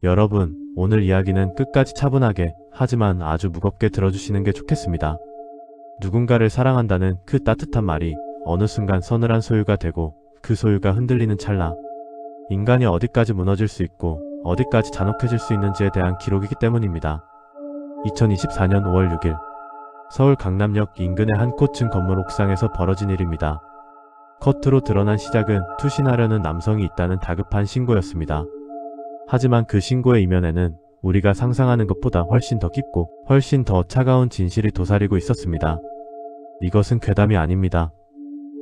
여러분, 오늘 이야기는 끝까지 차분하게 하지만 아주 무겁게 들어주시는 게 좋겠습니다. 누군가를 사랑한다는 그 따뜻한 말이 어느 순간 서늘한 소유가 되고 그 소유가 흔들리는 찰나 인간이 어디까지 무너질 수 있고 어디까지 잔혹해질 수 있는지에 대한 기록이기 때문입니다. 2024년 5월 6일 서울 강남역 인근의 한 고층 건물 옥상에서 벌어진 일입니다. 겉으로 드러난 시작은 투신하려는 남성이 있다는 다급한 신고였습니다. 하지만 그 신고의 이면에는 우리가 상상하는 것보다 훨씬 더 깊고 훨씬 더 차가운 진실이 도사리고 있었습니다. 이것은 괴담이 아닙니다.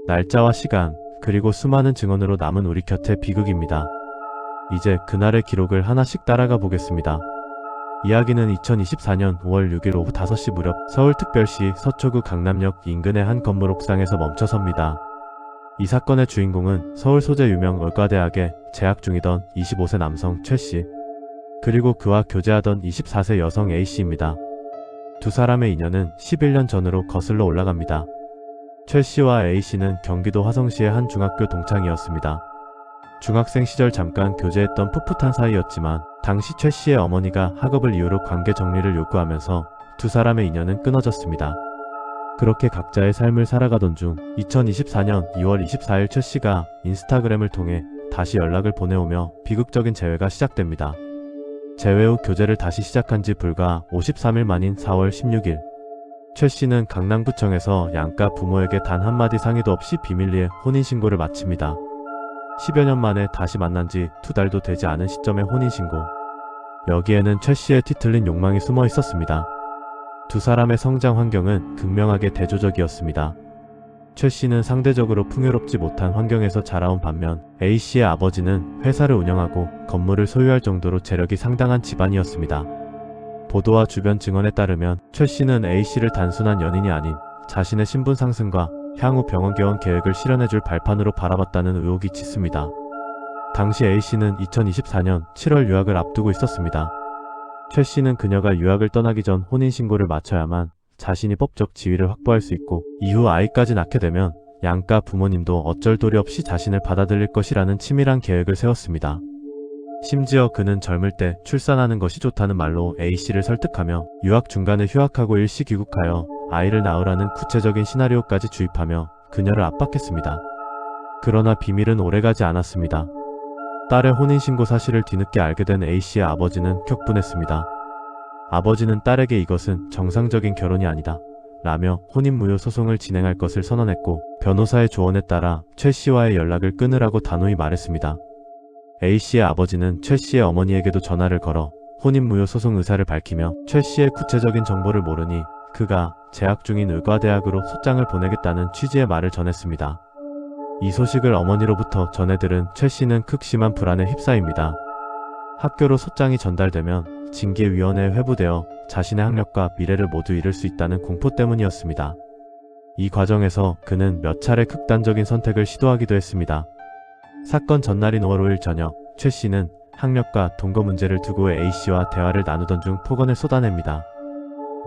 날짜와 시간, 그리고 수많은 증언으로 남은 우리 곁의 비극입니다. 이제 그날의 기록을 하나씩 따라가 보겠습니다. 이야기는 2024년 5월 6일 오후 5시 무렵 서울특별시 서초구 강남역 인근의 한 건물 옥상에서 멈춰섭니다. 이 사건의 주인공은 서울 소재 유명 의과대학에 재학 중이던 25세 남성 최씨, 그리고 그와 교제하던 24세 여성 A씨입니다. 두 사람의 인연은 11년 전으로 거슬러 올라갑니다. 최씨와 A씨는 경기도 화성시의 한 중학교 동창이었습니다. 중학생 시절 잠깐 교제했던 풋풋한 사이였지만 당시 최씨의 어머니가 학업을 이유로 관계 정리를 요구하면서 두 사람의 인연은 끊어졌습니다. 그렇게 각자의 삶을 살아가던 중 2024년 2월 24일 최씨가 인스타그램을 통해 다시 연락을 보내오며 비극적인 재회가 시작됩니다. 재회 후 교제를 다시 시작한 지 불과 53일 만인 4월 16일 최씨는 강남구청에서 양가 부모에게 단 한마디 상의도 없이 비밀리에 혼인신고를 마칩니다. 10여 년 만에 다시 만난 지 2달도 되지 않은 시점의 혼인신고. 여기에는 최씨의 뒤틀린 욕망이 숨어 있었습니다. 두 사람의 성장 환경은 극명하게 대조적이었습니다. 최씨는 상대적으로 풍요롭지 못한 환경에서 자라온 반면 A씨의 아버지는 회사를 운영하고 건물을 소유할 정도로 재력이 상당한 집안이었습니다. 보도와 주변 증언에 따르면 최씨는 A씨를 단순한 연인이 아닌 자신의 신분 상승과 향후 병원 개원 계획을 실현해줄 발판으로 바라봤다는 의혹이 짙습니다. 당시 A씨는 2024년 7월 유학을 앞두고 있었습니다. 최씨는 그녀가 유학을 떠나기 전 혼인신고를 마쳐야만 자신이 법적 지위를 확보할 수 있고 이후 아이까지 낳게 되면 양가 부모님도 어쩔 도리 없이 자신을 받아들일 것이라는 치밀한 계획을 세웠습니다. 심지어 그는 젊을 때 출산하는 것이 좋다는 말로 A씨를 설득하며 유학 중간에 휴학하고 일시 귀국하여 아이를 낳으라는 구체적인 시나리오까지 주입하며 그녀를 압박했습니다. 그러나 비밀은 오래가지 않았습니다. 딸의 혼인신고 사실을 뒤늦게 알게 된 A씨의 아버지는 격분했습니다. 아버지는 딸에게 이것은 정상적인 결혼이 아니다 라며 혼인무효 소송을 진행할 것을 선언했고 변호사의 조언에 따라 최씨와의 연락을 끊으라고 단호히 말했습니다. A씨의 아버지는 최씨의 어머니에게도 전화를 걸어 혼인무효 소송 의사를 밝히며 최씨의 구체적인 정보를 모르니 그가 재학 중인 의과대학으로 소장을 보내겠다는 취지의 말을 전했습니다. 이 소식을 어머니로부터 전해들은 최씨는 극심한 불안에 휩싸입니다. 학교로 소장이 전달되면 징계위원회에 회부되어 자신의 학력과 미래를 모두 잃을 수 있다는 공포 때문이었습니다. 이 과정에서 그는 몇 차례 극단적인 선택을 시도하기도 했습니다. 사건 전날인 5월 5일 저녁 최씨는 학력과 동거 문제를 두고 A씨와 대화를 나누던 중 폭언을 쏟아냅니다.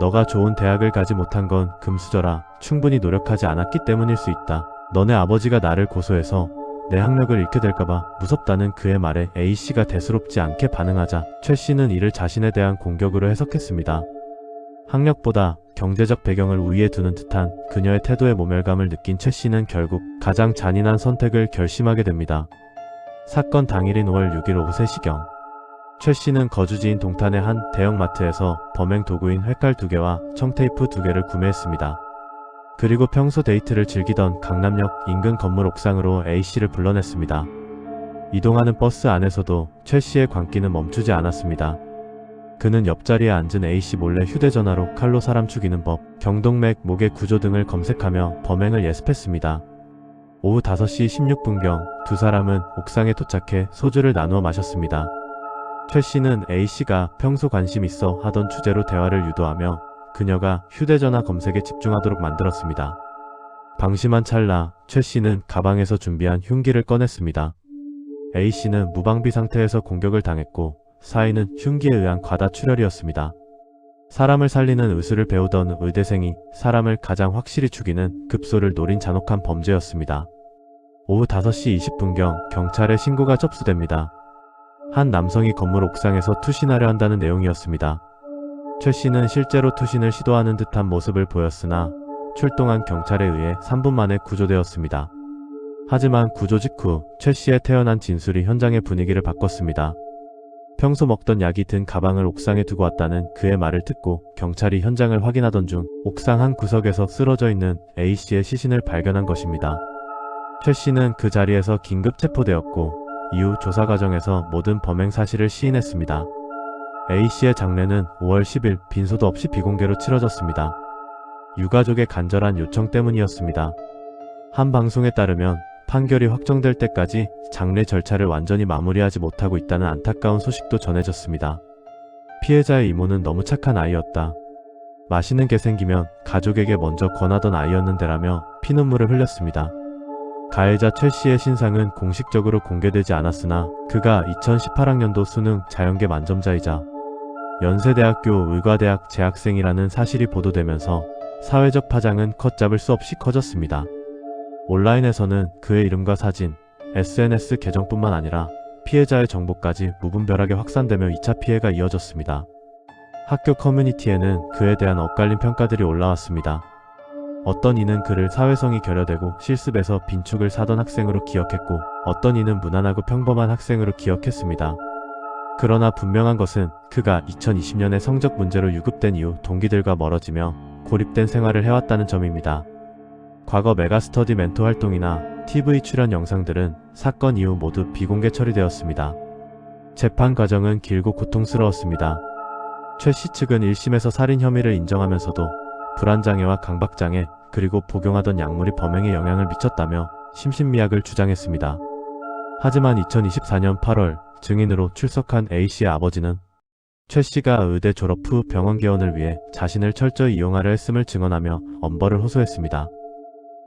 너가 좋은 대학을 가지 못한 건 금수저라 충분히 노력하지 않았기 때문일 수 있다. 너네 아버지가 나를 고소해서 내 학력을 잃게 될까봐 무섭다는 그의 말에 A씨가 대수롭지 않게 반응하자 최씨는 이를 자신에 대한 공격으로 해석했습니다. 학력보다 경제적 배경을 우위에 두는 듯한 그녀의 태도에 모멸감을 느낀 최씨는 결국 가장 잔인한 선택을 결심하게 됩니다. 사건 당일인 5월 6일 오후 3시경 최씨는 거주지인 동탄의 한 대형마트에서 범행 도구인 횟칼 2개와 청테이프 2개를 구매했습니다. 그리고 평소 데이트를 즐기던 강남역 인근 건물 옥상으로 A씨를 불러냈습니다. 이동하는 버스 안에서도 최씨의 광기는 멈추지 않았습니다. 그는 옆자리에 앉은 A씨 몰래 휴대전화로 칼로 사람 죽이는 법, 경동맥, 목의 구조 등을 검색하며 범행을 예습했습니다. 오후 5시 16분경 두 사람은 옥상에 도착해 소주를 나누어 마셨습니다. 최씨는 A씨가 평소 관심 있어 하던 주제로 대화를 유도하며 그녀가 휴대전화 검색에 집중하도록 만들었습니다. 방심한 찰나 최씨는 가방에서 준비한 흉기를 꺼냈습니다. A씨는 무방비 상태에서 공격을 당했고 사인은 흉기에 의한 과다출혈이었습니다. 사람을 살리는 의술을 배우던 의대생이 사람을 가장 확실히 죽이는 급소를 노린 잔혹한 범죄였습니다. 오후 5시 20분경 경찰에 신고가 접수됩니다. 한 남성이 건물 옥상에서 투신하려 한다는 내용이었습니다. 최 씨는 실제로 투신을 시도하는 듯한 모습을 보였으나 출동한 경찰에 의해 3분 만에 구조되었습니다. 하지만 구조 직후 최 씨의 태어난 진술이 현장의 분위기를 바꿨습니다. 평소 먹던 약이 든 가방을 옥상에 두고 왔다는 그의 말을 듣고 경찰이 현장을 확인하던 중 옥상 한 구석에서 쓰러져 있는 A씨의 시신을 발견한 것입니다. 최 씨는 그 자리에서 긴급 체포되었고 이후 조사 과정에서 모든 범행 사실을 시인했습니다. A씨의 장례는 5월 10일 빈소도 없이 비공개로 치러졌습니다. 유가족의 간절한 요청 때문이었습니다. 한 방송에 따르면 판결이 확정될 때까지 장례 절차를 완전히 마무리하지 못하고 있다는 안타까운 소식도 전해졌습니다. 피해자의 이모는 너무 착한 아이였다. 맛있는 게 생기면 가족에게 먼저 권하던 아이였는데라며 피눈물을 흘렸습니다. 가해자 최 씨의 신상은 공식적으로 공개되지 않았으나 그가 2018학년도 수능 자연계 만점자이자 연세대학교 의과대학 재학생이라는 사실이 보도되면서 사회적 파장은 걷잡을 수 없이 커졌습니다. 온라인에서는 그의 이름과 사진, SNS 계정뿐만 아니라 피해자의 정보까지 무분별하게 확산되며 2차 피해가 이어졌습니다. 학교 커뮤니티에는 그에 대한 엇갈린 평가들이 올라왔습니다. 어떤 이는 그를 사회성이 결여되고 실습에서 빈축을 사던 학생으로 기억했고 어떤 이는 무난하고 평범한 학생으로 기억했습니다. 그러나 분명한 것은 그가 2020년에 성적 문제로 유급된 이후 동기들과 멀어지며 고립된 생활을 해왔다는 점입니다. 과거 메가스터디 멘토 활동이나 TV 출연 영상들은 사건 이후 모두 비공개 처리되었습니다. 재판 과정은 길고 고통스러웠습니다. 최 씨 측은 1심에서 살인 혐의를 인정하면서도 불안장애와 강박장애 그리고 복용하던 약물이 범행에 영향을 미쳤다며 심신미약을 주장했습니다. 하지만 2024년 8월 증인으로 출석한 A씨의 아버지는 최 씨가 의대 졸업 후 병원 개원을 위해 자신을 철저히 이용하려 했음을 증언하며 엄벌을 호소했습니다.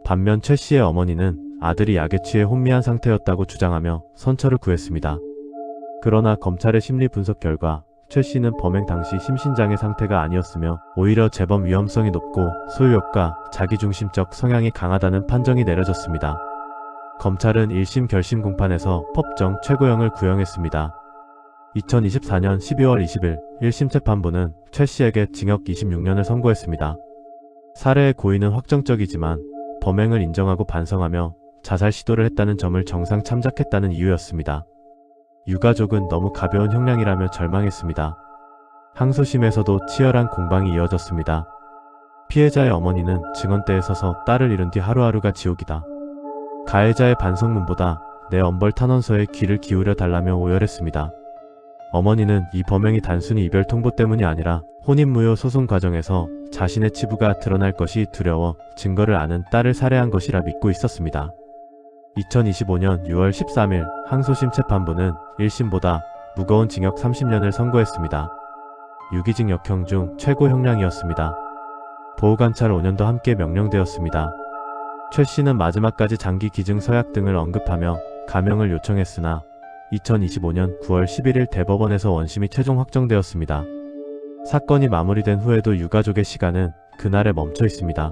반면 최 씨의 어머니는 아들이 약에 취해 혼미한 상태였다고 주장하며 선처를 구했습니다. 그러나 검찰의 심리 분석 결과 최 씨는 범행 당시 심신장애 상태가 아니었으며 오히려 재범 위험성이 높고 소유욕과 자기중심적 성향이 강하다는 판정이 내려졌습니다. 검찰은 1심 결심 공판에서 법정 최고형을 구형했습니다. 2024년 12월 20일 1심 재판부는 최 씨에게 징역 26년을 선고했습니다. 살해의 고의는 확정적이지만 범행을 인정하고 반성하며 자살 시도를 했다는 점을 정상 참작했다는 이유였습니다. 유가족은 너무 가벼운 형량이라며 절망했습니다. 항소심에서도 치열한 공방이 이어졌습니다. 피해자의 어머니는 증언대에 서서 딸을 잃은 뒤 하루하루가 지옥이다. 가해자의 반성문보다 내 엄벌 탄원서에 귀를 기울여 달라며 오열했습니다. 어머니는 이 범행이 단순히 이별 통보 때문이 아니라 혼인무효 소송 과정에서 자신의 치부가 드러날 것이 두려워 증거를 아는 딸을 살해한 것이라 믿고 있었습니다. 2025년 6월 13일 항소심 재판부는 1심보다 무거운 징역 30년을 선고했습니다. 유기징역형 중 최고 형량이었습니다. 보호관찰 5년도 함께 명령되었습니다. 최 씨는 마지막까지 장기 기증 서약 등을 언급하며 감형을 요청했으나 2025년 9월 11일 대법원에서 원심이 최종 확정되었습니다. 사건이 마무리된 후에도 유가족의 시간은 그날에 멈춰 있습니다.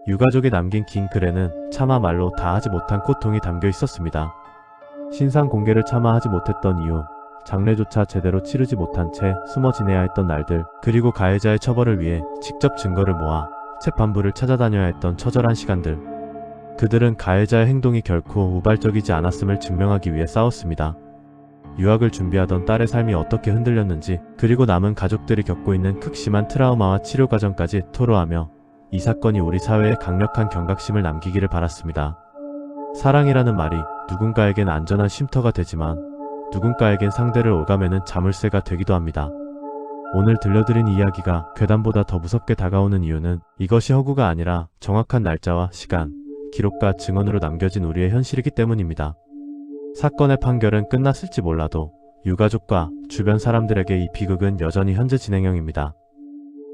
유가족이 남긴 긴 글에는 차마 말로 다 하지 못한 고통이 담겨 있었습니다. 신상 공개를 차마 하지 못했던 이유, 장례조차 제대로 치르지 못한 채 숨어 지내야 했던 날들, 그리고 가해자의 처벌을 위해 직접 증거를 모아 재판부를 찾아다녀야 했던 처절한 시간들. 그들은 가해자의 행동이 결코 우발적이지 않았음을 증명하기 위해 싸웠습니다. 유학을 준비하던 딸의 삶이 어떻게 흔들렸는지, 그리고 남은 가족들이 겪고 있는 극심한 트라우마와 치료 과정까지 토로하며 이 사건이 우리 사회에 강력한 경각심을 남기기를 바랐습니다. 사랑이라는 말이 누군가에겐 안전한 쉼터가 되지만 누군가에겐 상대를 오가매는 자물쇠가 되기도 합니다. 오늘 들려드린 이야기가 괴담보다 더 무섭게 다가오는 이유는 이것이 허구가 아니라 정확한 날짜와 시간, 기록과 증언으로 남겨진 우리의 현실이기 때문입니다. 사건의 판결은 끝났을지 몰라도 유가족과 주변 사람들에게 이 비극은 여전히 현재 진행형입니다.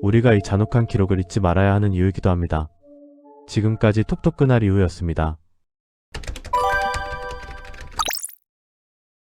우리가 이 잔혹한 기록을 잊지 말아야 하는 이유이기도 합니다. 지금까지 톡톡 그날 이후였습니다.